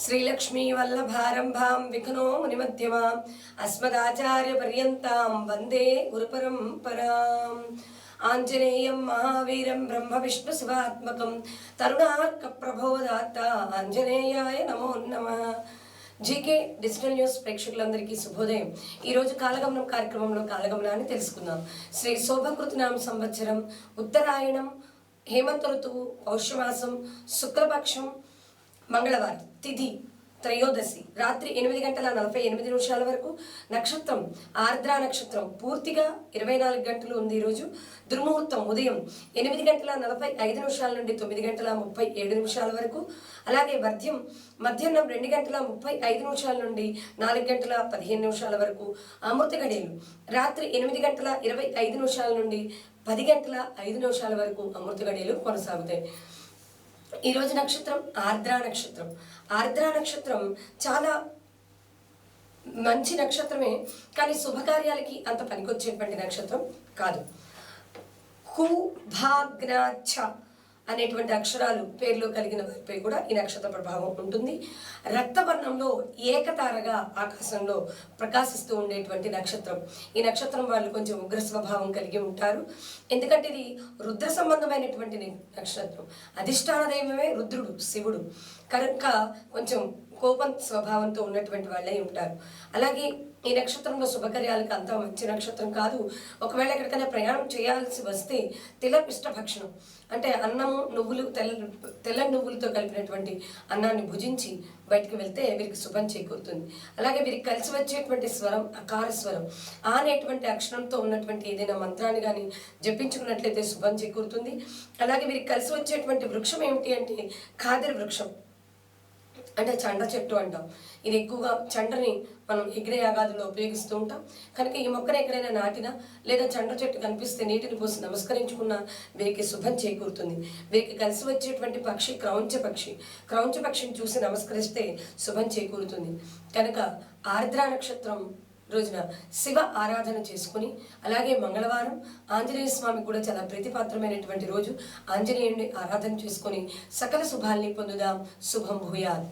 श्रीलक्ष्मी वल्लभारंभां विघ्नो मुनिमध्यमाम् अस्मदाचार्यपर्यन्तां वन्दे गुरुपरम्पराम्। आञ्जनेयं महावीरं ब्रह्मविष्णुशिवात्मकं तरुणार्कप्रभोदाता आञ्जनेयाय नमो नमः। జీకే డిజిటల్ న్యూస్ ప్రేక్షకులందరికీ శుభోదయం. ఈరోజు కాలగమనం కార్యక్రమంలో కాలగమనాన్ని తెలుసుకుందాం. శ్రీ శోభకృతనామ సంవత్సరం, ఉత్తరాయణం, హేమంత ఋతువు, పౌష్యమాసం, శుక్లపక్షం, మంగళవారం, తిథి త్రయోదశి, రాత్రి 8:48 వరకు. నక్షత్రం ఆర్ద్ర నక్షత్రం, పూర్తిగా 24 గంటలు ఉంది ఈరోజు. దుర్ముహూర్తం ఉదయం 8:45 నుండి 9:37 వరకు. అలాగే వర్ధ్యం మధ్యాహ్నం 2:35 నుండి 4:15 వరకు. అమృత గడియలు రాత్రి 8:25 నుండి 10:05 వరకు అమృత గడియలు కొనసాగుతాయి. ఈరోజు నక్షత్రం ఆర్ద్ర నక్షత్రం. ఆర్ద్ర నక్షత్రం చాలా మంచి నక్షత్రమే, కానీ శుభకార్యాలకి అంత పనికొచ్చేటువంటి నక్షత్రం కాదు. కు భాగ్నాచ అనేటువంటి అక్షరాలు పేర్లో కలిగిన వారిపై కూడా ఈ నక్షత్ర ప్రభావం ఉంటుంది. రక్తవర్ణంలో ఏకతారగా ఆకాశంలో ప్రకాశిస్తూ ఉండేటువంటి నక్షత్రం. ఈ నక్షత్రం వాళ్ళు కొంచెం ఉగ్ర స్వభావం కలిగి ఉంటారు. ఎందుకంటే ఇది రుద్ర సంబంధమైనటువంటి నక్షత్రం. అధిష్టాన దైవమే రుద్రుడు, శివుడు. కనుక కొంచెం కోపం స్వభావంతో ఉన్నటువంటి వాళ్ళే ఉంటారు. అలాగే ఈ నక్షత్రంలో శుభకార్యాలకు అంత మంచి నక్షత్రం కాదు. ఒకవేళ ఎక్కడికైనా ప్రయాణం చేయాల్సి వస్తే తిలపిష్ట భక్షణం అంటే అన్నము, నువ్వులు, తెల్ల నువ్వులతో కలిపినటువంటి అన్నాన్ని భుజించి బయటికి వెళ్తే వీరికి శుభం చేకూరుతుంది. అలాగే వీరికి కలిసి వచ్చేటువంటి స్వరం అకార స్వరం. అనేటువంటి అక్షరంతో ఉన్నటువంటి ఏదైనా మంత్రాన్ని కానీ జపించుకున్నట్లయితే శుభం చేకూరుతుంది. అలాగే వీరికి కలిసి వచ్చేటువంటి వృక్షం ఏమిటి అంటే ఖాదిర వృక్షం, అంటే చండ చెట్టు అంటాం. ఇది ఎక్కువగా చండని మనం యజ్ఞయాగాదుల్లో ఉపయోగిస్తూ ఉంటాం. కనుక ఈ మొక్కను ఎక్కడైనా నాటినా లేదా చండ చెట్టు కనిపిస్తే నీటిని పోసి నమస్కరించుకున్న వీరికి శుభం చేకూరుతుంది. వీరికి కలిసి వచ్చేటువంటి పక్షి క్రౌంచ పక్షి. క్రౌంచ పక్షిని చూసి నమస్కరిస్తే శుభం చేకూరుతుంది. కనుక ఆర్ద్ర నక్షత్రం రోజున శివ ఆరాధన చేసుకుని, అలాగే మంగళవారం ఆంజనేయ స్వామి కూడా చాలా ప్రీతిపాత్రమైనటువంటి రోజు. ఆంజనేయుడిని ఆరాధన చేసుకొని సకల శుభాల్ని పొందుదాం. శుభం భూయాత్.